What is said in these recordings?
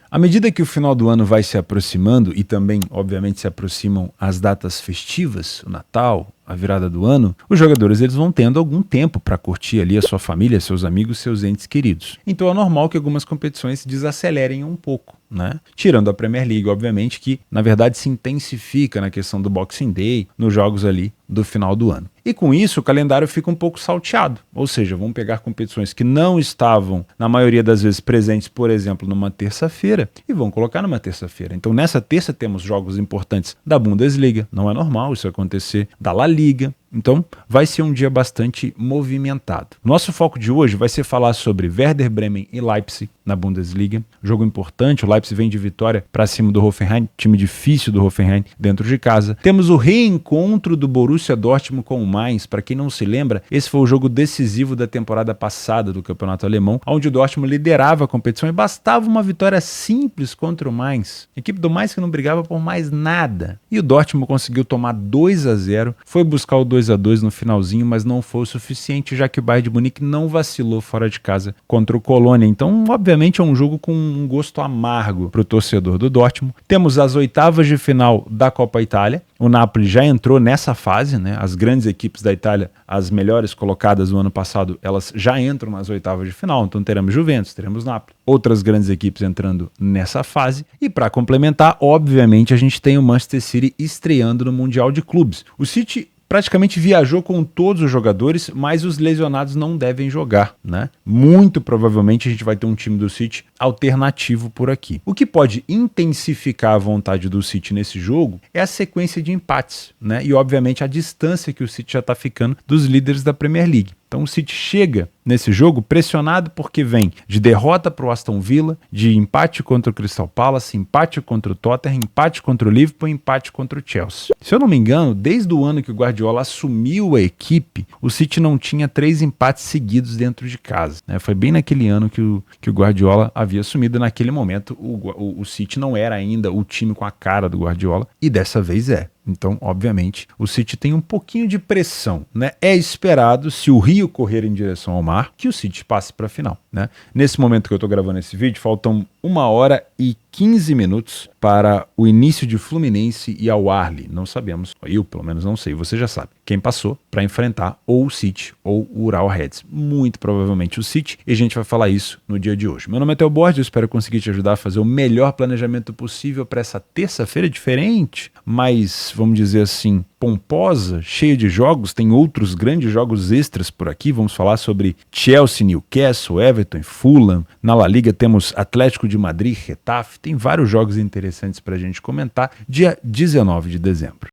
À medida que o final do ano vai se aproximando e também, obviamente, se aproximam as datas festivas, o Natal, a virada do ano, os jogadores eles vão tendo algum tempo para curtir ali a sua família, seus amigos, seus entes queridos. Então é normal que algumas competições se desacelerem um pouco, né? Tirando a Premier League, obviamente, que na verdade se intensifica na questão do Boxing Day, nos jogos ali do final do ano. E com isso o calendário fica um pouco salteado, ou seja, vão pegar competições que não estavam, na maioria das vezes, presentes, por exemplo, numa terça-feira e vão colocar numa terça-feira. Então nessa terça temos jogos importantes da Bundesliga, não é normal isso acontecer, da La Liga. Então, vai ser um dia bastante movimentado. Nosso foco de hoje vai ser falar sobre Werder Bremen e Leipzig na Bundesliga. Jogo importante, o Leipzig vem de vitória para cima do Hoffenheim, time difícil do Hoffenheim dentro de casa. Temos o reencontro do Borussia Dortmund com o Mainz. Para quem não se lembra, esse foi o jogo decisivo da temporada passada do Campeonato Alemão, onde o Dortmund liderava a competição e bastava uma vitória simples contra o Mainz. A equipe do Mainz que não brigava por mais nada. E o Dortmund conseguiu tomar 2-0, foi buscar o 2-2 no finalzinho, mas não foi o suficiente, já que o Bayern de Munique não vacilou fora de casa contra o Colônia. Então, obviamente, é um jogo com um gosto amargo para o torcedor do Dortmund. Temos as oitavas de final da Copa Itália. O Napoli já entrou nessa fase, né? As grandes equipes da Itália, as melhores colocadas no ano passado, elas já entram nas oitavas de final. Então teremos Juventus, teremos Napoli, outras grandes equipes entrando nessa fase. E para complementar, obviamente, a gente tem o Manchester City estreando no Mundial de Clubes. O City praticamente viajou com todos os jogadores, mas os lesionados não devem jogar, né? Muito provavelmente a gente vai ter um time do City alternativo por aqui. O que pode intensificar a vontade do City nesse jogo é a sequência de empates, né? E obviamente a distância que o City já está ficando dos líderes da Premier League. Então o City chega nesse jogo pressionado porque vem de derrota para o Aston Villa, de empate contra o Crystal Palace, empate contra o Tottenham, empate contra o Liverpool, empate contra o Chelsea. Se eu não me engano, desde o ano que o Guardiola assumiu a equipe, o City não tinha 3 empates seguidos dentro de casa, né? Foi bem naquele ano que o Guardiola havia assumido. Naquele momento o City não era ainda o time com a cara do Guardiola e dessa vez é. Então, obviamente, o City tem um pouquinho de pressão, né? É esperado, se o Rio correr em direção ao mar, que o City passe para a final, né? Nesse momento que eu estou gravando esse vídeo, faltam 1h15 para o início de Fluminense e Al Ahly. Não sabemos, eu pelo menos não sei, você já sabe, quem passou para enfrentar ou o City ou o Ural Reds. Muito provavelmente o City, e a gente vai falar isso no dia de hoje. Meu nome é Theo Borges, eu espero conseguir te ajudar a fazer o melhor planejamento possível para essa terça-feira diferente, mas vamos dizer assim, pomposa, cheia de jogos. Tem outros grandes jogos extras por aqui. Vamos falar sobre Chelsea, Newcastle, Everton e Fulham. Na La Liga temos Atlético de Madrid, Getafe. Tem vários jogos interessantes para a gente comentar. Dia 19 de dezembro.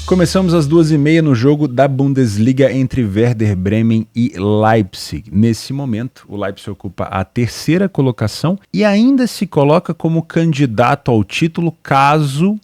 Começamos às 2h30 no jogo da Bundesliga entre Werder Bremen e Leipzig. Nesse momento, o Leipzig ocupa a 3ª colocação e ainda se coloca como candidato ao título caso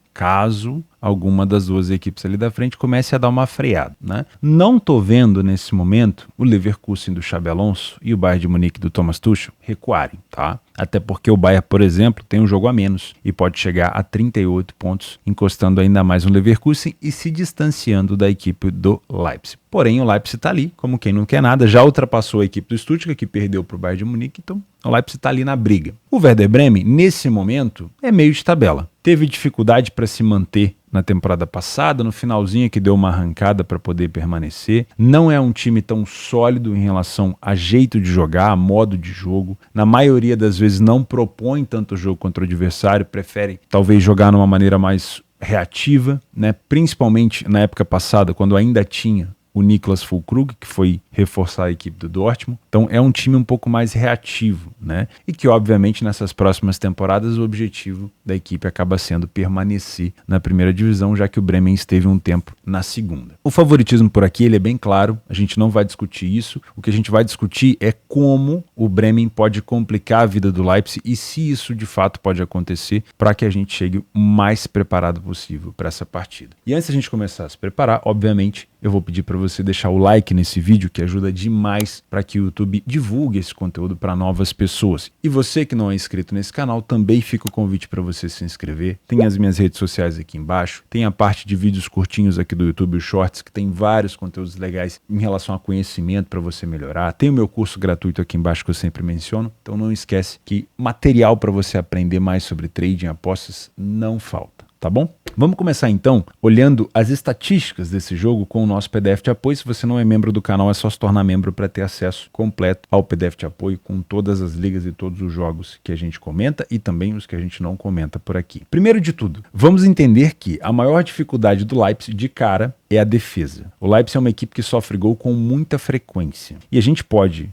alguma das duas equipes ali da frente comece a dar uma freada, né? Não tô vendo nesse momento o Leverkusen do Xabi Alonso e o Bayern de Munique do Thomas Tuchel recuarem, tá? Até porque o Bayern, por exemplo, tem um jogo a menos e pode chegar a 38 pontos, encostando ainda mais no Leverkusen e se distanciando da equipe do Leipzig. Porém, o Leipzig está ali, como quem não quer nada, já ultrapassou a equipe do Stuttgart, que perdeu para o Bayern de Munique, então o Leipzig está ali na briga. O Werder Bremen, nesse momento, é meio de tabela. Teve dificuldade para se manter na temporada passada, no finalzinho que deu uma arrancada para poder permanecer. Não é um time tão sólido em relação a jeito de jogar, a modo de jogo. Na maioria das vezes não propõe tanto jogo contra o adversário, prefere talvez jogar numa maneira mais reativa, né? Principalmente na época passada, quando ainda tinha o Niklas Füllkrug, que foi reforçar a equipe do Dortmund. Então é um time um pouco mais reativo, né? E que obviamente nessas próximas temporadas o objetivo da equipe acaba sendo permanecer na primeira divisão, já que o Bremen esteve um tempo na segunda. O favoritismo por aqui ele é bem claro, a gente não vai discutir isso. O que a gente vai discutir é como o Bremen pode complicar a vida do Leipzig e se isso de fato pode acontecer para que a gente chegue o mais preparado possível para essa partida. E antes da gente começar a se preparar, obviamente, eu vou pedir para você deixar o like nesse vídeo, que que ajuda demais para que o YouTube divulgue esse conteúdo para novas pessoas. E você que não é inscrito nesse canal, também fica o convite para você se inscrever. Tem as minhas redes sociais aqui embaixo, tem a parte de vídeos curtinhos aqui do YouTube, os Shorts, que tem vários conteúdos legais em relação a conhecimento para você melhorar. Tem o meu curso gratuito aqui embaixo que eu sempre menciono, então não esquece que material para você aprender mais sobre trading e apostas não falta. Tá bom? Vamos começar então olhando as estatísticas desse jogo com o nosso PDF de apoio. Se você não é membro do canal, é só se tornar membro para ter acesso completo ao PDF de apoio com todas as ligas e todos os jogos que a gente comenta e também os que a gente não comenta por aqui. Primeiro de tudo, vamos entender que a maior dificuldade do Leipzig de cara é a defesa. O Leipzig é uma equipe que sofre gol com muita frequência. E a gente pode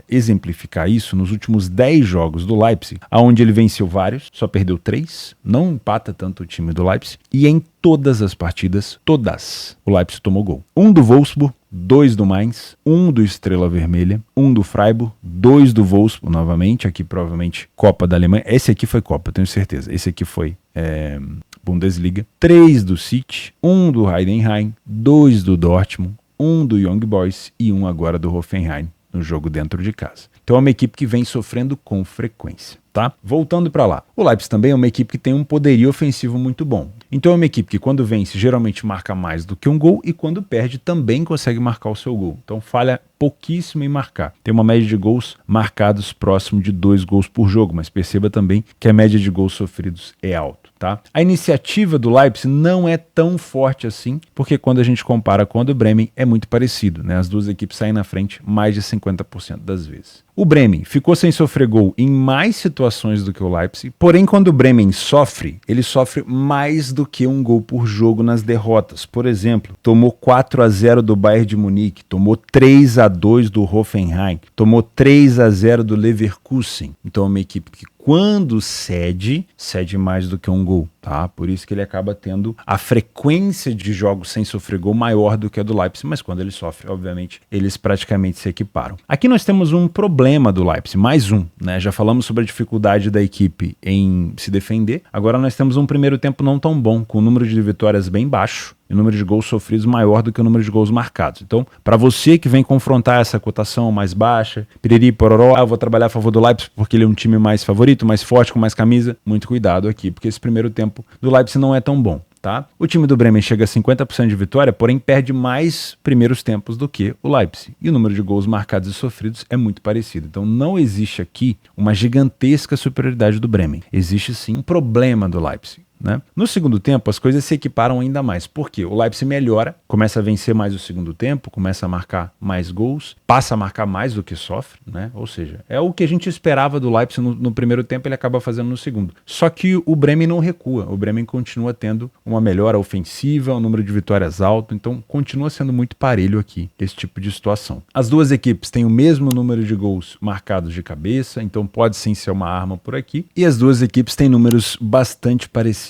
exemplificar isso nos últimos 10 jogos do Leipzig, onde ele venceu vários, só perdeu 3, não empata tanto o time do Leipzig, e em todas as partidas, todas, o Leipzig tomou gol. 1 do Wolfsburg, 2 do Mainz, 1 do Estrela Vermelha, 1 do Freiburg, 2 do Wolfsburg novamente, aqui provavelmente Copa da Alemanha. Esse aqui foi Copa, eu tenho certeza. Esse aqui foi Bundesliga. 3 do City, 1 do Heidenheim, 2 do Dortmund, 1 do Young Boys e 1 agora do Hoffenheim no jogo dentro de casa. Então é uma equipe que vem sofrendo com frequência. Tá? Voltando para lá, o Leipzig também é uma equipe que tem um poderio ofensivo muito bom. Então é uma equipe que quando vence geralmente marca mais do que um gol e quando perde também consegue marcar o seu gol. Então falha pouquíssimo em marcar. Tem uma média de gols marcados próximo de 2 gols por jogo, mas perceba também que a média de gols sofridos é alta. Tá? A iniciativa do Leipzig não é tão forte assim, porque quando a gente compara com a do Bremen é muito parecido, né? As duas equipes saem na frente mais de 50% das vezes. O Bremen ficou sem sofrer gol em mais situações do que o Leipzig, porém quando o Bremen sofre, ele sofre mais do que um gol por jogo nas derrotas. Por exemplo, tomou 4-0 do Bayern de Munique, tomou 3-2 do Hoffenheim, tomou 3-0 do Leverkusen. Então é uma equipe que quando cede mais do que um gol, tá? Por isso que ele acaba tendo a frequência de jogos sem sofrer gol maior do que a do Leipzig, mas quando ele sofre, obviamente, eles praticamente se equiparam. Aqui nós temos um problema do Leipzig, mais um, né? Já falamos sobre a dificuldade da equipe em se defender, agora nós temos um primeiro tempo não tão bom, com o número de vitórias bem baixo, e o número de gols sofridos maior do que o número de gols marcados. Então, para você que vem confrontar essa cotação mais baixa, piriri, pororó, eu vou trabalhar a favor do Leipzig porque ele é um time mais favorito, mais forte, com mais camisa, muito cuidado aqui, porque esse primeiro tempo do Leipzig não é tão bom. Tá? O time do Bremen chega a 50% de vitória, porém perde mais primeiros tempos do que o Leipzig. E o número de gols marcados e sofridos é muito parecido. Então não existe aqui uma gigantesca superioridade do Bremen. Existe sim um problema do Leipzig. Né? No segundo tempo, as coisas se equiparam ainda mais. Por quê? O Leipzig melhora, começa a vencer mais o segundo tempo, começa a marcar mais gols, passa a marcar mais do que sofre, né? Ou seja, é o que a gente esperava do Leipzig no primeiro tempo, ele acaba fazendo no segundo. Só que o Bremen não recua, o Bremen continua tendo uma melhora ofensiva, um número de vitórias alto, então continua sendo muito parelho aqui esse tipo de situação. As duas equipes têm o mesmo número de gols marcados de cabeça, então pode sim ser uma arma por aqui, e as duas equipes têm números bastante parecidos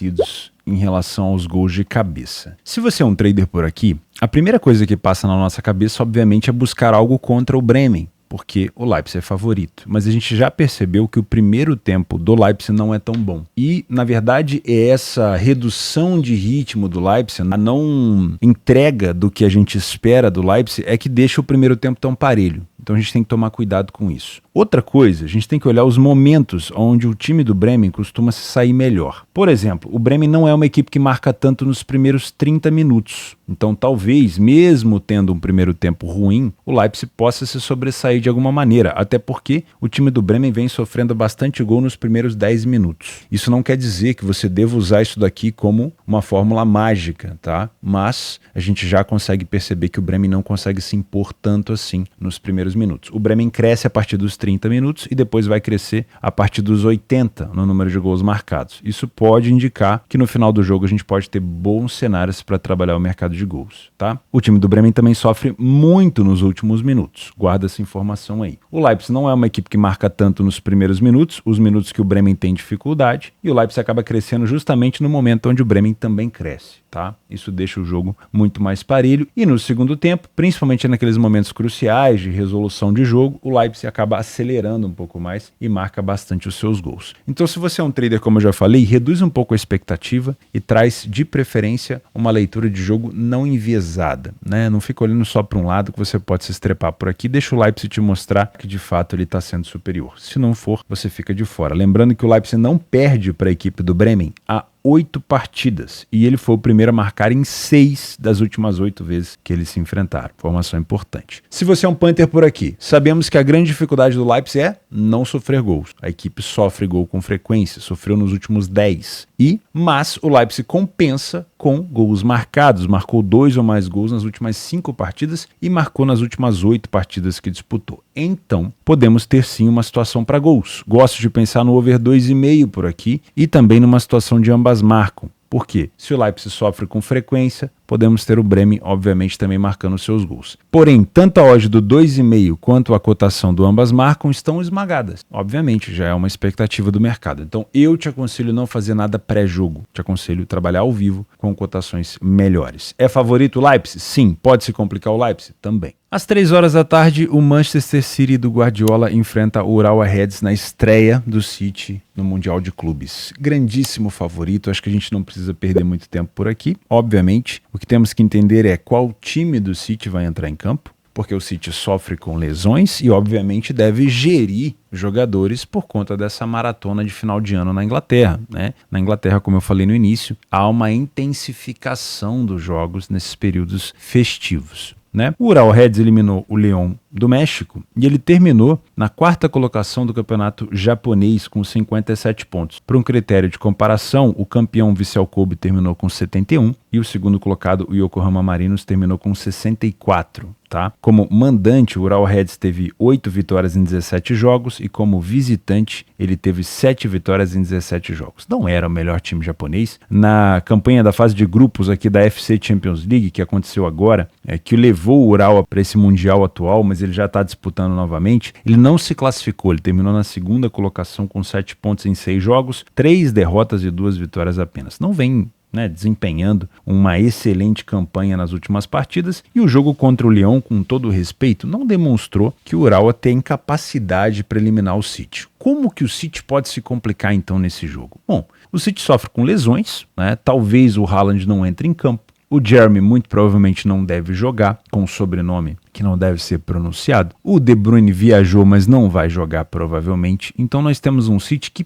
em relação aos gols de cabeça. Se você é um trader por aqui, a primeira coisa que passa na nossa cabeça, obviamente, é buscar algo contra o Bremen, porque o Leipzig é favorito. Mas a gente já percebeu que o primeiro tempo do Leipzig não é tão bom. E, na verdade, é essa redução de ritmo do Leipzig, a não entrega do que a gente espera do Leipzig, é que deixa o primeiro tempo tão parelho. Então a gente tem que tomar cuidado com isso. Outra coisa, a gente tem que olhar os momentos onde o time do Bremen costuma se sair melhor. Por exemplo, o Bremen não é uma equipe que marca tanto nos primeiros 30 minutos. Então talvez, mesmo tendo um primeiro tempo ruim, o Leipzig possa se sobressair de alguma maneira, até porque o time do Bremen vem sofrendo bastante gol nos primeiros 10 minutos. Isso não quer dizer que você deva usar isso daqui como uma fórmula mágica, tá? Mas a gente já consegue perceber que o Bremen não consegue se impor tanto assim nos primeiros minutos. O Bremen cresce a partir dos 30 minutos e depois vai crescer a partir dos 80 no número de gols marcados. Isso pode indicar que no final do jogo a gente pode ter bons cenários para trabalhar o mercado de gols, tá? O time do Bremen também sofre muito nos últimos minutos. Guarda essa informação aí. O Leipzig não é uma equipe que marca tanto nos primeiros minutos, os minutos que o Bremen tem dificuldade, e o Leipzig acaba crescendo justamente no momento onde o Bremen também cresce. tá? Isso deixa o jogo muito mais parelho. E no segundo tempo, principalmente naqueles momentos cruciais de resolução de jogo, o Leipzig acaba acelerando um pouco mais e marca bastante os seus gols. Então, se você é um trader, como eu já falei, reduz um pouco a expectativa e traz, de preferência, uma leitura de jogo não enviesada, né? Não fica olhando só para um lado que você pode se estrepar por aqui. Deixa o Leipzig te mostrar que, de fato, ele está sendo superior. Se não for, você fica de fora. Lembrando que o Leipzig não perde para a equipe do Bremen há 8 partidas, e ele foi o primeiro a marcar em 6 das últimas 8 vezes que eles se enfrentaram. Informação importante. Se você é um punter por aqui, sabemos que a grande dificuldade do Leipzig é não sofrer gols. A equipe sofre gol com frequência, sofreu nos últimos 10. Mas o Leipzig compensa com gols marcados, marcou 2 ou mais gols nas últimas 5 partidas e marcou nas últimas 8 partidas que disputou. Então, podemos ter sim uma situação para gols. Gosto de pensar no over 2,5 por aqui e também numa situação de ambas marcam. Por quê? Se o Leipzig sofre com frequência, podemos ter o Bremen, obviamente, também marcando seus gols. Porém, tanto a odd do 2,5 quanto a cotação do ambas marcam estão esmagadas. Obviamente, já é uma expectativa do mercado. Então, eu te aconselho não fazer nada pré-jogo. Te aconselho trabalhar ao vivo com cotações melhores. É favorito o Leipzig? Sim. Pode se complicar o Leipzig? Também. Às 3 horas da tarde, o Manchester City do Guardiola enfrenta o Urawa Reds na estreia do City no Mundial de Clubes. Grandíssimo favorito, acho que a gente não precisa perder muito tempo por aqui. Obviamente, o que temos que entender é qual time do City vai entrar em campo, porque o City sofre com lesões e, obviamente, deve gerir jogadores por conta dessa maratona de final de ano na Inglaterra, né? Na Inglaterra, como eu falei no início, há uma intensificação dos jogos nesses períodos festivos, né? O Urawa Reds eliminou o León do México e ele terminou na 4ª colocação do campeonato japonês com 57 pontos. Por um critério de comparação, o campeão Vissel Kobe terminou com 71 e o segundo colocado, o Yokohama Marinos, terminou com 64. Tá? Como mandante, o Urawa Reds teve 8 vitórias em 17 jogos e como visitante ele teve 7 vitórias em 17 jogos. Não era o melhor time japonês. Na campanha da fase de grupos aqui da FC Champions League, que aconteceu agora, que levou o Urawa para esse Mundial atual, mas ele já está disputando novamente, ele não se classificou, ele terminou na 2ª colocação com 7 pontos em 6 jogos, 3 derrotas e 2 vitórias apenas. Não vem desempenhando uma excelente campanha nas últimas partidas, e o jogo contra o Lyon, com todo o respeito, não demonstrou que o Urawa tem capacidade para eliminar o City. Como que o City pode se complicar então nesse jogo? Bom, o City sofre com lesões, né? Talvez o Haaland não entre em campo, o Jeremy muito provavelmente não deve jogar, com um sobrenome que não deve ser pronunciado. O De Bruyne viajou, mas não vai jogar provavelmente. Então nós temos um City que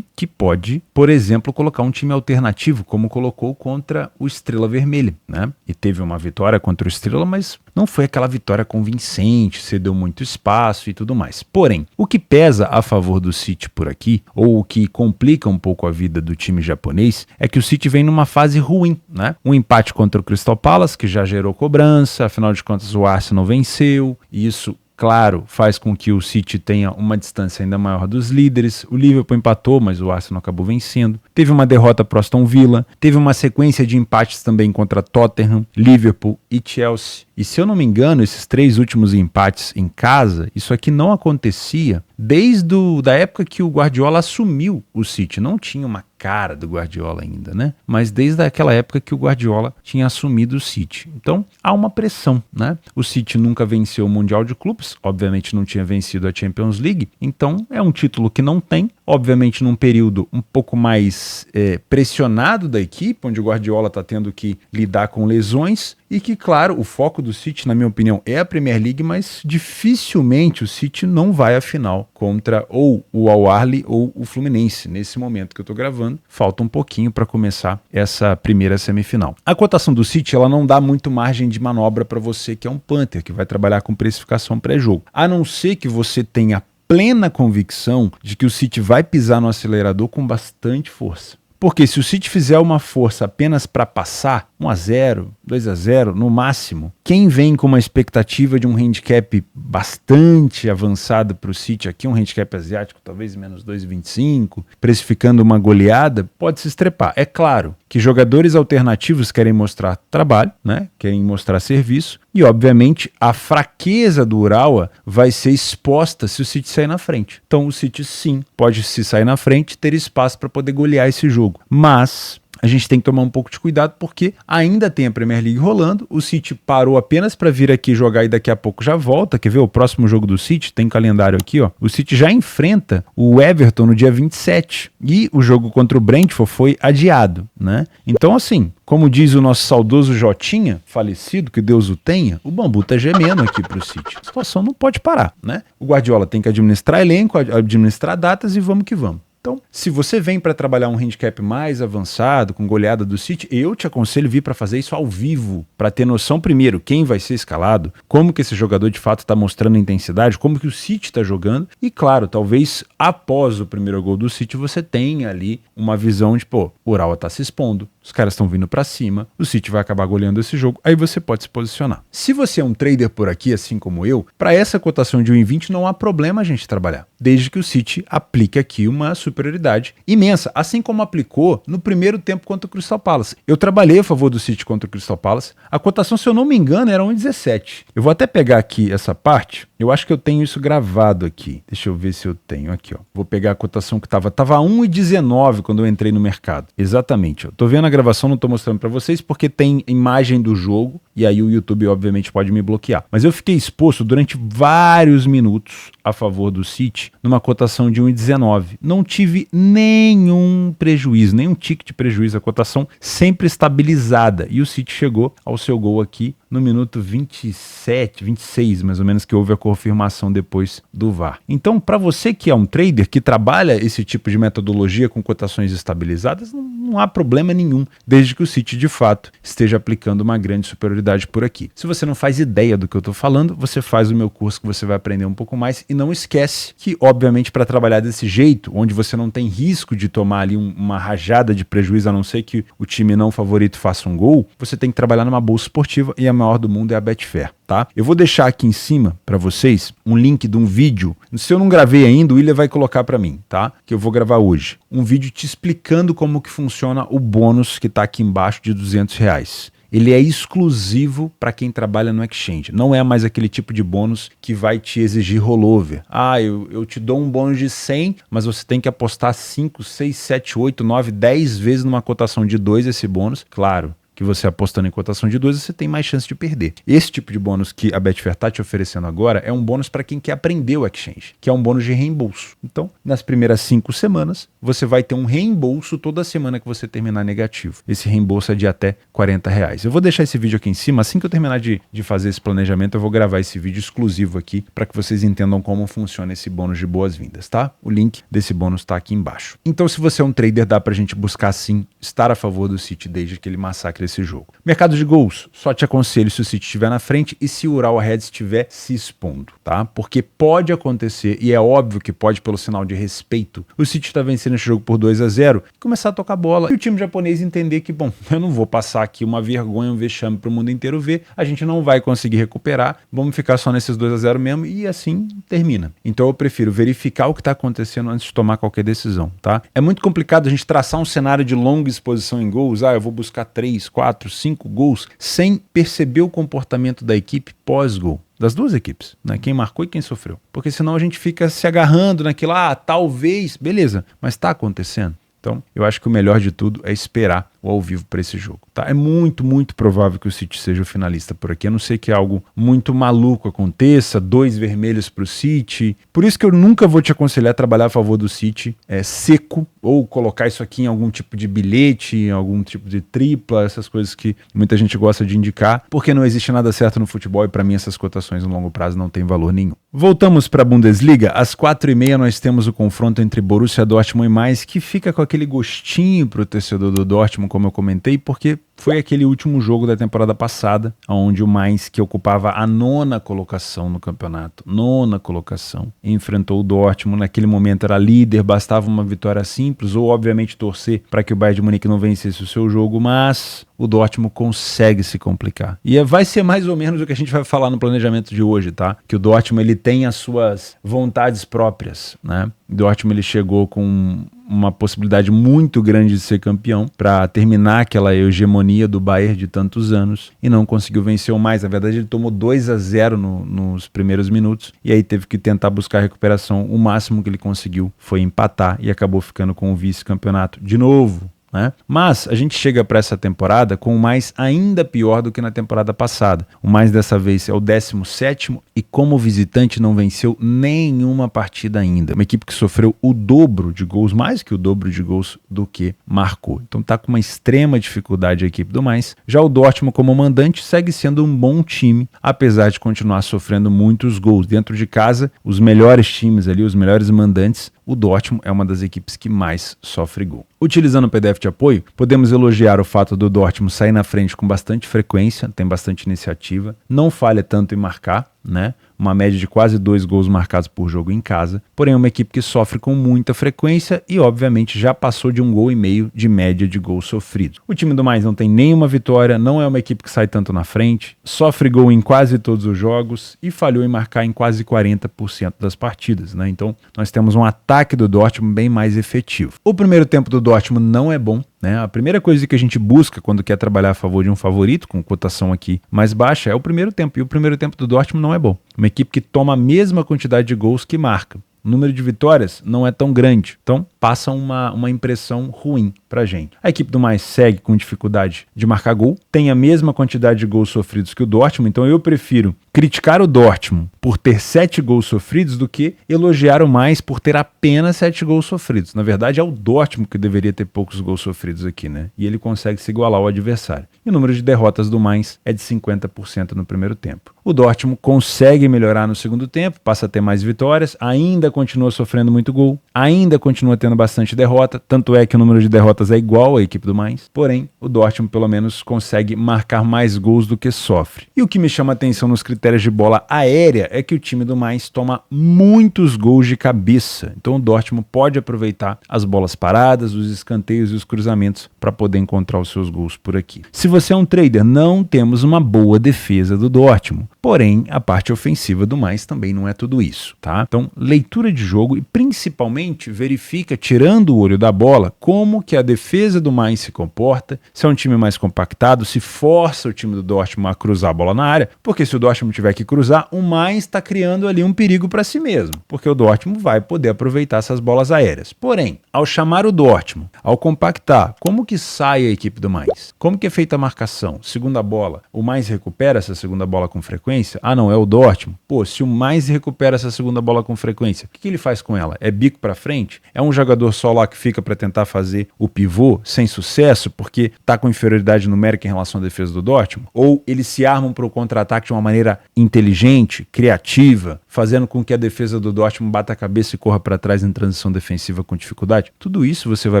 pode, por exemplo, colocar um time alternativo, como colocou contra o Estrela Vermelha, né? E teve uma vitória contra o Estrela, mas não foi aquela vitória convincente, cedeu muito espaço e tudo mais. Porém, o que pesa a favor do City por aqui, ou o que complica um pouco a vida do time japonês, é que o City vem numa fase ruim, né? Um empate contra o Crystal Palace, que já gerou cobrança, afinal de contas o Arsenal venceu, e isso, claro, faz com que o City tenha uma distância ainda maior dos líderes. O Liverpool empatou, mas o Arsenal acabou vencendo. Teve uma derrota para o Aston Villa. Teve uma sequência de empates também contra Tottenham, Liverpool e Chelsea. E se eu não me engano, esses 3 últimos empates em casa, isso aqui não acontecia desde da época que o Guardiola assumiu o City. Não tinha uma cara do Guardiola ainda, né? Mas desde aquela época que o Guardiola tinha assumido o City. Então, há uma pressão, né? O City nunca venceu o Mundial de Clubes, obviamente não tinha vencido a Champions League, então é um título que não tem, obviamente num período um pouco mais pressionado da equipe, onde o Guardiola está tendo que lidar com lesões, e que, claro, o foco do City, na minha opinião, é a Premier League, mas dificilmente o City não vai à final contra ou o Al Ahly ou o Fluminense. Nesse momento que eu estou gravando, falta um pouquinho para começar essa primeira semifinal. A cotação do City, ela não dá muito margem de manobra para você que é um punter, que vai trabalhar com precificação pré-jogo. A não ser que você tenha plena convicção de que o City vai pisar no acelerador com bastante força. Porque se o City fizer uma força apenas para passar, 1-0, 2-0, no máximo, quem vem com uma expectativa de um handicap bastante avançado para o City aqui, um handicap asiático, talvez menos 2,25, precificando uma goleada, pode se estrepar. É claro que jogadores alternativos querem mostrar trabalho, né? Querem mostrar serviço, e obviamente a fraqueza do Urawa vai ser exposta se o City sair na frente. Então o City sim pode se sair na frente, ter espaço para poder golear esse jogo. Mas a gente tem que tomar um pouco de cuidado porque ainda tem a Premier League rolando, o City parou apenas para vir aqui jogar e daqui a pouco já volta. Quer ver o próximo jogo do City? Tem calendário aqui, ó. O City já enfrenta o Everton no dia 27 e o jogo contra o Brentford foi adiado, né? Então, assim, como diz o nosso saudoso Jotinha, falecido, que Deus o tenha, o bambu tá gemendo aqui pro City. A situação não pode parar, né? O Guardiola tem que administrar elenco, administrar datas e vamos que vamos. Então, se você vem para trabalhar um handicap mais avançado, com goleada do City, eu te aconselho vir para fazer isso ao vivo, para ter noção primeiro quem vai ser escalado, como que esse jogador de fato está mostrando intensidade, como que o City está jogando e, claro, talvez após o primeiro gol do City você tenha ali uma visão de, pô, o Urawa está se expondo, os caras estão vindo para cima, o City vai acabar goleando esse jogo, aí você pode se posicionar. Se você é um trader por aqui, assim como eu, para essa cotação de 1,20 não há problema a gente trabalhar, desde que o City aplique aqui uma superioridade imensa, assim como aplicou no primeiro tempo contra o Crystal Palace. Eu trabalhei a favor do City contra o Crystal Palace, a cotação, se eu não me engano, era 1,17. Eu vou até pegar aqui essa parte, eu acho que eu tenho isso gravado aqui. Deixa eu ver se eu tenho aqui, ó. Vou pegar a cotação que estava 1,19 quando eu entrei no mercado. Exatamente, ó. Tô vendo a gravação, não tô mostrando para vocês porque tem imagem do jogo e aí o YouTube obviamente pode me bloquear. Mas eu fiquei exposto durante vários minutos a favor do City numa cotação de 1,19. Não tive nenhum prejuízo, nenhum ticket de prejuízo, a cotação sempre estabilizada. E o City chegou ao seu gol aqui no minuto 27, 26, mais ou menos, que houve a confirmação depois do VAR. Então, para você que é um trader que trabalha esse tipo de metodologia com cotações estabilizadas, não há problema nenhum, desde que o City de fato esteja aplicando uma grande superioridade por aqui. Se você não faz ideia do que eu estou falando, você faz o meu curso que você vai aprender um pouco mais e não esquece que, obviamente, para trabalhar desse jeito, onde você não tem risco de tomar ali uma rajada de prejuízo, a não ser que o time não favorito faça um gol, você tem que trabalhar numa bolsa esportiva e a maior do mundo é a Betfair, tá? Eu vou deixar aqui em cima para vocês um link de um vídeo. Se eu não gravei ainda, o William vai colocar para mim, tá? Que eu vou gravar hoje. Um vídeo te explicando como que funciona o bônus que tá aqui embaixo de R$200. Ele é exclusivo para quem trabalha no exchange. Não é mais aquele tipo de bônus que vai te exigir rollover. Ah, eu te dou um bônus de 100, mas você tem que apostar 5, 6, 7, 8, 9, 10 vezes numa cotação de 2 esse bônus. Claro que você apostando em cotação de 2, você tem mais chance de perder. Esse tipo de bônus que a Betfair está te oferecendo agora é um bônus para quem quer aprender o exchange, que é um bônus de reembolso. Então, nas primeiras 5 semanas, você vai ter um reembolso toda semana que você terminar negativo. Esse reembolso é de até R$40. Eu vou deixar esse vídeo aqui em cima. Assim que eu terminar de fazer esse planejamento, eu vou gravar esse vídeo exclusivo aqui para que vocês entendam como funciona esse bônus de boas-vindas, tá? O link desse bônus está aqui embaixo. Então, se você é um trader, dá para a gente buscar sim estar a favor do City desde que ele massacre esse jogo. Mercado de gols, só te aconselho se o City estiver na frente e se o Urawa Reds estiver se expondo, tá? Porque pode acontecer, e é óbvio que pode pelo sinal de respeito, o City está vencendo esse jogo por 2-0 e começar a tocar bola. E o time japonês entender que, bom, eu não vou passar aqui uma vergonha, um vexame para o mundo inteiro ver, a gente não vai conseguir recuperar, vamos ficar só nesses 2-0 mesmo e assim termina. Então eu prefiro verificar o que está acontecendo antes de tomar qualquer decisão, tá? É muito complicado a gente traçar um cenário de longa exposição em gols, eu vou buscar 3, 4, 5 gols, sem perceber o comportamento da equipe pós-gol. Das duas equipes, né? Quem marcou e quem sofreu. Porque senão a gente fica se agarrando naquilo, talvez, beleza, mas está acontecendo. Então, eu acho que o melhor de tudo é esperar o ao vivo para esse jogo, tá? É muito, muito provável que o City seja o finalista por aqui, a não ser que algo muito maluco aconteça, 2 vermelhos para o City. Por isso que eu nunca vou te aconselhar a trabalhar a favor do City seco, ou colocar isso aqui em algum tipo de bilhete, em algum tipo de tripla, essas coisas que muita gente gosta de indicar, porque não existe nada certo no futebol e para mim essas cotações no longo prazo não têm valor nenhum. Voltamos para a Bundesliga, às 4h30 nós temos o confronto entre Borussia Dortmund e Mainz, que fica com aquele gostinho para o torcedor do Dortmund, como eu comentei, porque foi aquele último jogo da temporada passada, onde o Mainz, que ocupava a 9ª colocação no campeonato, 9ª colocação, enfrentou o Dortmund. Naquele momento era líder, bastava uma vitória simples, ou obviamente torcer para que o Bayern de Munique não vencesse o seu jogo, mas o Dortmund consegue se complicar. E vai ser mais ou menos o que a gente vai falar no planejamento de hoje, tá? Que o Dortmund ele tem as suas vontades próprias, né? O Dortmund ele chegou com uma possibilidade muito grande de ser campeão para terminar aquela hegemonia do Bayern de tantos anos e não conseguiu vencer o Mainz. Na verdade, ele tomou 2-0 nos primeiros minutos e aí teve que tentar buscar recuperação. O máximo que ele conseguiu foi empatar e acabou ficando com o vice-campeonato de novo. né? Mas a gente chega para essa temporada com um mais ainda pior do que na temporada passada. O mais dessa vez é o 17º e como visitante não venceu nenhuma partida ainda. Uma equipe que sofreu o dobro de gols, mais que o dobro de gols do que marcou. Então tá com uma extrema dificuldade a equipe do mais. Já o Dortmund como mandante segue sendo um bom time, apesar de continuar sofrendo muitos gols. Dentro de casa, os melhores times ali, os melhores mandantes, o Dortmund é uma das equipes que mais sofre gol. Utilizando o PDF de apoio, podemos elogiar o fato do Dortmund sair na frente com bastante frequência, tem bastante iniciativa, não falha tanto em marcar, né? Uma média de quase 2 gols marcados por jogo em casa, porém é uma equipe que sofre com muita frequência e obviamente já passou de 1,5 gols de média de gols sofridos. O time do mais não tem nenhuma vitória, não é uma equipe que sai tanto na frente, sofre gol em quase todos os jogos e falhou em marcar em quase 40% das partidas, né? Então nós temos um ataque do Dortmund bem mais efetivo. O primeiro tempo do Dortmund não é bom, né? A primeira coisa que a gente busca quando quer trabalhar a favor de um favorito, com cotação aqui mais baixa, é o primeiro tempo. E o primeiro tempo do Dortmund não é bom. Uma equipe que toma a mesma quantidade de gols que marca. O número de vitórias não é tão grande. Então, passa uma impressão ruim pra gente. A equipe do mais segue com dificuldade de marcar gol. Tem a mesma quantidade de gols sofridos que o Dortmund. Então, eu prefiro criticar o Dortmund por ter 7 gols sofridos do que elogiar o mais por ter apenas 7 gols sofridos. Na verdade, é o Dortmund que deveria ter poucos gols sofridos aqui, né? E ele consegue se igualar ao adversário. E o número de derrotas do mais é de 50% no primeiro tempo. O Dortmund consegue melhorar no segundo tempo, passa a ter mais vitórias, ainda continua sofrendo muito gol, ainda continua tendo bastante derrota, tanto é que o número de derrotas é igual à equipe do mais, porém o Dortmund pelo menos consegue marcar mais gols do que sofre. E o que me chama a atenção nos critérios de bola aérea é que o time do mais toma muitos gols de cabeça, então o Dortmund pode aproveitar as bolas paradas, os escanteios e os cruzamentos para poder encontrar os seus gols por aqui. Se você é um trader, não temos uma boa defesa do Dortmund. Porém, a parte ofensiva do mais também não é tudo isso, tá? Então, leitura de jogo e principalmente verifica, tirando o olho da bola, como que a defesa do mais se comporta, se é um time mais compactado, se força o time do Dortmund a cruzar a bola na área, porque se o Dortmund tiver que cruzar, o mais está criando ali um perigo para si mesmo, porque o Dortmund vai poder aproveitar essas bolas aéreas. Porém, ao chamar o Dortmund, ao compactar, como que sai a equipe do mais? Como que é feita a marcação? Segunda bola, o mais recupera essa segunda bola com frequência? Ah, não, é o Dortmund. Pô, se o mais recupera essa segunda bola com frequência, o que ele faz com ela? É bico pra frente? É um jogador só lá que fica pra tentar fazer o pivô sem sucesso porque tá com inferioridade numérica em relação à defesa do Dortmund? Ou eles se armam para o contra-ataque de uma maneira inteligente, criativa, fazendo com que a defesa do Dortmund bata a cabeça e corra para trás em transição defensiva com dificuldade? Tudo isso você vai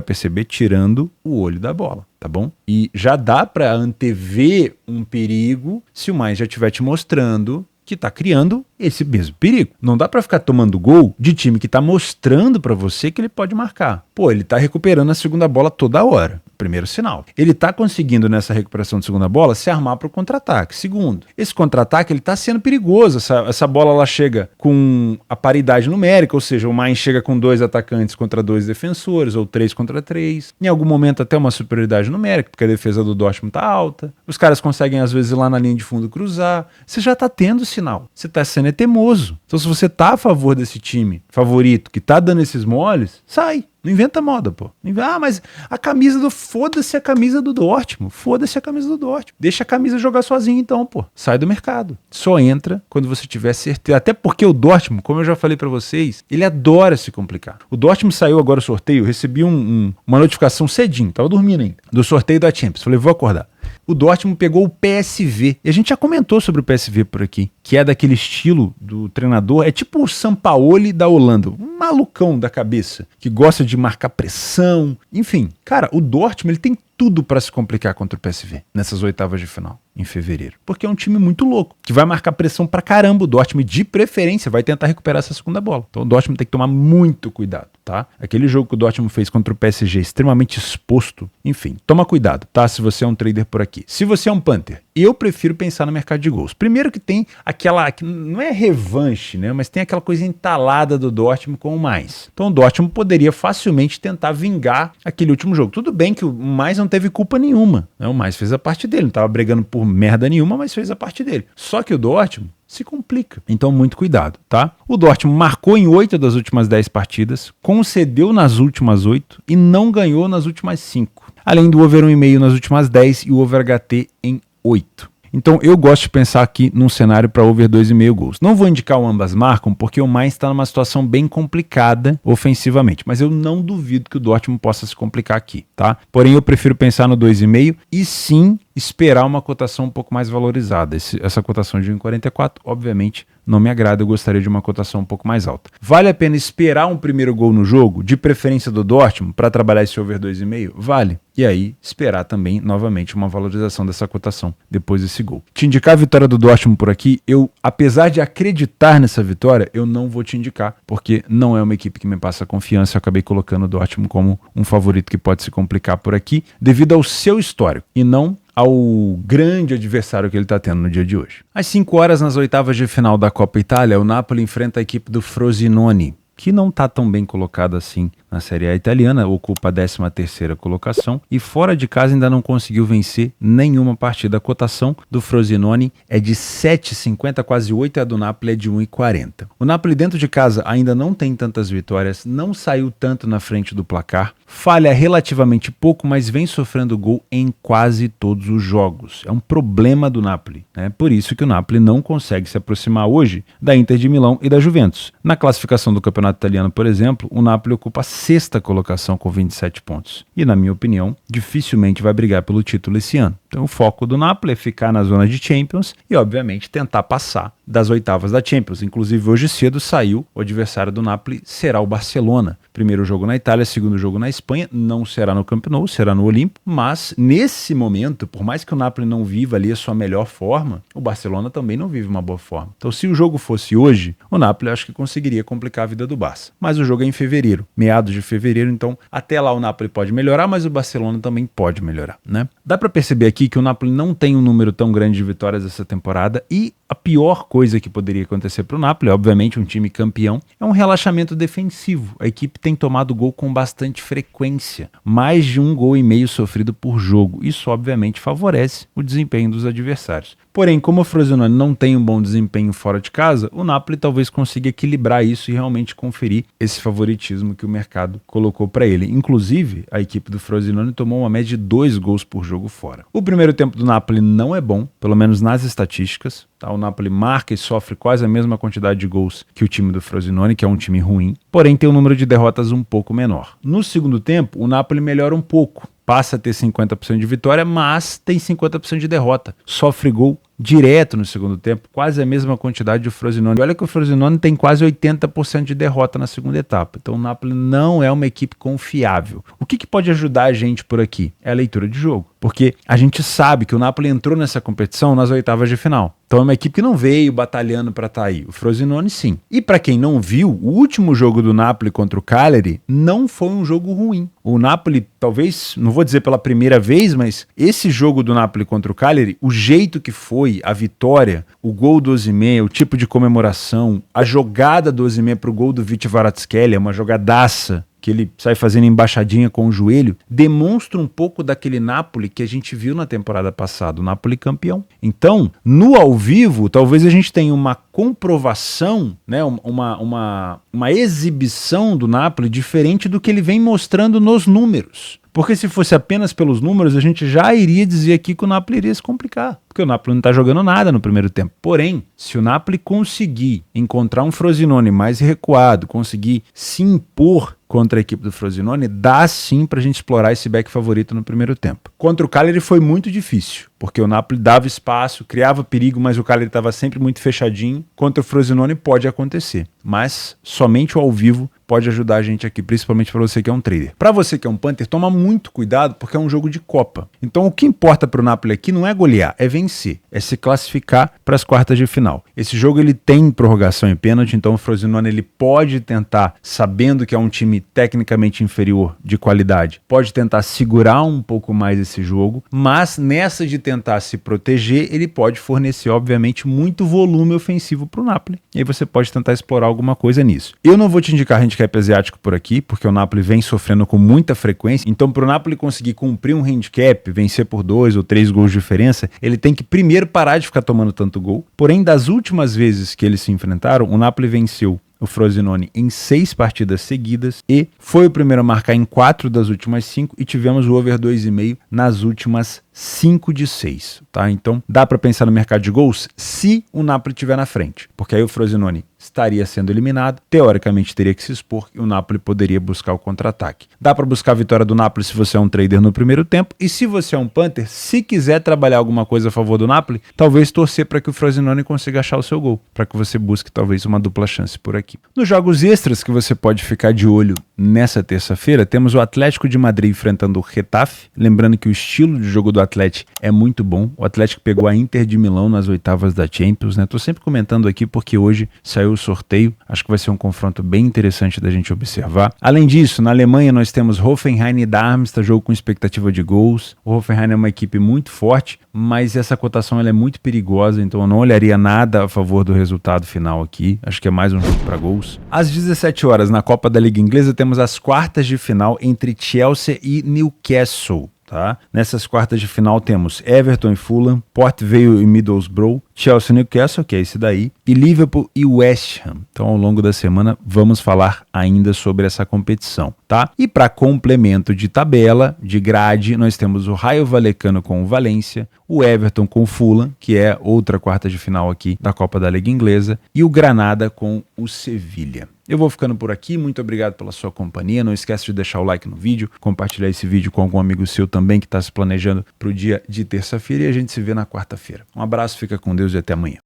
perceber tirando o olho da bola, tá bom? E já dá para antever um perigo se o mais já estiver te mostrando que tá criando esse mesmo perigo. Não dá para ficar tomando gol de time que tá mostrando para você que ele pode marcar. Pô, ele tá recuperando a segunda bola toda hora. Primeiro sinal. Ele tá conseguindo nessa recuperação de segunda bola se armar para o contra-ataque. Segundo, esse contra-ataque ele tá sendo perigoso. Essa bola ela chega com a paridade numérica, ou seja, o mais chega com 2 atacantes contra 2 defensores, ou 3 contra 3. Em algum momento até uma superioridade numérica, porque a defesa do Dortmund tá alta. Os caras conseguem às vezes ir lá na linha de fundo cruzar. Você já tá tendo sinal. Você tá sendo teimoso. Então se você tá a favor desse time favorito que tá dando esses moles, sai. Não inventa moda, pô. Ah, mas a camisa do... Foda-se a camisa do Dortmund. Foda-se a camisa do Dortmund. Deixa a camisa jogar sozinho então, pô. Sai do mercado. Só entra quando você tiver certeza. Até porque o Dortmund, como eu já falei pra vocês, ele adora se complicar. O Dortmund saiu agora o sorteio, eu recebi uma notificação cedinho, tava dormindo ainda, do sorteio da Champions. Falei, vou acordar. O Dortmund pegou o PSV. E a gente já comentou sobre o PSV por aqui, que é daquele estilo do treinador, é tipo o Sampaoli da Holanda, um malucão da cabeça, que gosta de marcar pressão. Enfim, cara, o Dortmund ele tem tudo para se complicar contra o PSV nessas oitavas de final, em fevereiro. Porque é um time muito louco, que vai marcar pressão pra caramba. O Dortmund, de preferência, vai tentar recuperar essa segunda bola. Então o Dortmund tem que tomar muito cuidado, tá? Aquele jogo que o Dortmund fez contra o PSG, extremamente exposto. Enfim, toma cuidado, tá? Se você é um trader por aqui. Se você é um punter, eu prefiro pensar no mercado de gols. Primeiro que tem aquela, que não é revanche, né? Mas tem aquela coisa entalada do Dortmund com o mais. Então o Dortmund poderia facilmente tentar vingar aquele último jogo. Tudo bem que o mais não teve culpa nenhuma, né? O mais fez a parte dele, não estava brigando por merda nenhuma, mas fez a parte dele. Só que o Dortmund se complica. Então, muito cuidado, tá? O Dortmund marcou em 8 das últimas 10 partidas, concedeu nas últimas 8 e não ganhou nas últimas 5. Além do over 1,5 nas últimas 10 e o over HT em 8. Então eu gosto de pensar aqui num cenário para over 2,5 gols. Não vou indicar o ambas marcam, porque o Mainz está numa situação bem complicada ofensivamente, mas eu não duvido que o Dortmund possa se complicar aqui, tá? Porém eu prefiro pensar no 2,5 e sim esperar uma cotação um pouco mais valorizada. Essa cotação de 1,44, obviamente, não me agrada, eu gostaria de uma cotação um pouco mais alta. Vale a pena esperar um primeiro gol no jogo, de preferência do Dortmund, para trabalhar esse over 2,5? Vale. E aí, esperar também, novamente, uma valorização dessa cotação depois desse gol. Te indicar a vitória do Dortmund por aqui, apesar de acreditar nessa vitória, eu não vou te indicar, porque não é uma equipe que me passa confiança. Eu acabei colocando o Dortmund como um favorito que pode se complicar por aqui, devido ao seu histórico, e não ao grande adversário que ele está tendo no dia de hoje. Às 5 horas, nas oitavas de final da Copa Itália, o Napoli enfrenta a equipe do Frosinone, que não está tão bem colocada assim na Série A italiana, ocupa a 13ª colocação e fora de casa ainda não conseguiu vencer nenhuma partida. A cotação do Frosinone é de 7,50, quase 8, e a do Napoli é de 1,40. O Napoli dentro de casa ainda não tem tantas vitórias, não saiu tanto na frente do placar, falha relativamente pouco, mas vem sofrendo gol em quase todos os jogos. É um problema do Napoli, né? Por isso que o Napoli não consegue se aproximar hoje da Inter de Milão e da Juventus. Na classificação do campeonato italiano, por exemplo, o Napoli ocupa a 6ª colocação com 27 pontos. E, na minha opinião, dificilmente vai brigar pelo título esse ano. Então, o foco do Napoli é ficar na zona de Champions e, obviamente, tentar passar das oitavas da Champions. Inclusive, hoje cedo saiu, o adversário do Napoli será o Barcelona. Primeiro jogo na Itália, segundo jogo na Espanha, não será no Camp Nou, será no Olimpo, mas nesse momento, por mais que o Napoli não viva ali a sua melhor forma, o Barcelona também não vive uma boa forma. Então, se o jogo fosse hoje, o Napoli acho que conseguiria complicar a vida do Barça. Mas o jogo é em fevereiro, meados de fevereiro, então até lá o Napoli pode melhorar, mas o Barcelona também pode melhorar, né? Dá para perceber aqui que o Napoli não tem um número tão grande de vitórias essa temporada e a pior coisa que poderia acontecer para o Napoli, obviamente um time campeão, é um relaxamento defensivo. A equipe tem tomado gol com bastante frequência, mais de 1,5 gols sofrido por jogo. Isso obviamente favorece o desempenho dos adversários. Porém, como o Frosinone não tem um bom desempenho fora de casa, o Napoli talvez consiga equilibrar isso e realmente conferir esse favoritismo que o mercado colocou para ele. Inclusive, a equipe do Frosinone tomou uma média de 2 gols por jogo fora. O primeiro tempo do Napoli não é bom, pelo menos nas estatísticas. Tá? O Napoli marca e sofre quase a mesma quantidade de gols que o time do Frosinone, que é um time ruim, porém tem um número de derrotas um pouco menor. No segundo tempo, o Napoli melhora um pouco. Passa a ter 50% de vitória, mas tem 50% de derrota. Sofre gol direto no segundo tempo, quase a mesma quantidade do Frosinone. Olha que o Frosinone tem quase 80% de derrota na segunda etapa. Então o Napoli não é uma equipe confiável. O que pode ajudar a gente por aqui? É a leitura de jogo. Porque a gente sabe que o Napoli entrou nessa competição nas oitavas de final. Então é uma equipe que não veio batalhando para estar aí. O Frosinone sim. E para quem não viu, o último jogo do Napoli contra o Cagliari não foi um jogo ruim. O Napoli, talvez, não vou dizer pela primeira vez, mas esse jogo do Napoli contra o Cagliari, o jeito que foi, a vitória, o gol do Osimhen, o tipo de comemoração, a jogada do Osimhen para o gol do Vítor Kvaratskhelia, uma jogadaça, que ele sai fazendo embaixadinha com o joelho, demonstra um pouco daquele Napoli que a gente viu na temporada passada, o Napoli campeão. Então, no ao vivo, talvez a gente tenha uma comprovação, né, uma exibição do Napoli diferente do que ele vem mostrando nos números. Porque se fosse apenas pelos números, a gente já iria dizer aqui que o Napoli iria se complicar. Porque o Napoli não está jogando nada no primeiro tempo. Porém, se o Napoli conseguir encontrar um Frosinone mais recuado, conseguir se impor contra a equipe do Frosinone, dá sim pra gente explorar esse back favorito no primeiro tempo. Contra o Cagliari foi muito difícil, porque o Napoli dava espaço, criava perigo, mas o Cagliari estava sempre muito fechadinho. Contra o Frosinone pode acontecer, mas somente o ao vivo pode ajudar a gente aqui, principalmente para você que é um trader. Para você que é um punter, toma muito cuidado, porque é um jogo de Copa. Então o que importa para o Napoli aqui não é golear, é vencer, é se classificar para as quartas de final. Esse jogo ele tem prorrogação e pênalti, então o Frosinone ele pode tentar, sabendo que é um time tecnicamente inferior de qualidade, pode tentar segurar um pouco mais esse jogo, mas nessa de tentar se proteger, ele pode fornecer, obviamente, muito volume ofensivo para o Napoli. E aí você pode tentar explorar alguma coisa nisso. Eu não vou te indicar handicap asiático por aqui, porque o Napoli vem sofrendo com muita frequência. Então, para o Napoli conseguir cumprir um handicap, vencer por 2 ou 3 gols de diferença, ele tem que primeiro parar de ficar tomando tanto gol. Porém, das últimas vezes que eles se enfrentaram, o Napoli venceu o Frosinone em 6 partidas seguidas e foi o primeiro a marcar em 4 das últimas 5 e tivemos o over 2,5 nas últimas 5 de 6, tá? Então dá para pensar no mercado de gols se o Napoli estiver na frente, porque aí o Frosinone estaria sendo eliminado, teoricamente teria que se expor e o Napoli poderia buscar o contra-ataque. Dá para buscar a vitória do Napoli se você é um trader no primeiro tempo e se você é um punter, se quiser trabalhar alguma coisa a favor do Napoli, talvez torcer para que o Frosinone consiga achar o seu gol, para que você busque talvez uma dupla chance por aqui. Nos jogos extras que você pode ficar de olho nessa terça-feira, temos o Atlético de Madrid enfrentando o Getafe, lembrando que o estilo de jogo do Atlético é muito bom. O Atlético pegou a Inter de Milão nas oitavas da Champions, né? Tô sempre comentando aqui porque hoje saiu o sorteio. Acho que vai ser um confronto bem interessante da gente observar. Além disso, na Alemanha nós temos Hoffenheim e Darmstadt, jogo com expectativa de gols. O Hoffenheim é uma equipe muito forte, mas essa cotação ela é muito perigosa, então eu não olharia nada a favor do resultado final aqui. Acho que é mais um jogo para gols. Às 17 horas, na Copa da Liga Inglesa, temos as quartas de final entre Chelsea e Newcastle. Tá? Nessas quartas de final temos Everton e Fulham, Port Vale e Middlesbrough, Chelsea e Newcastle, que é esse daí, e Liverpool e West Ham. Então ao longo da semana vamos falar ainda sobre essa competição, tá? E para complemento de tabela, de grade, nós temos o Raio Vallecano com o Valência, o Everton com o Fulham, que é outra quarta de final aqui da Copa da Liga Inglesa, e o Granada com o Sevilha. Eu vou ficando por aqui, muito obrigado pela sua companhia, não esquece de deixar o like no vídeo, compartilhar esse vídeo com algum amigo seu também que está se planejando para o dia de terça-feira e a gente se vê na quarta-feira. Um abraço, fica com Deus e até amanhã.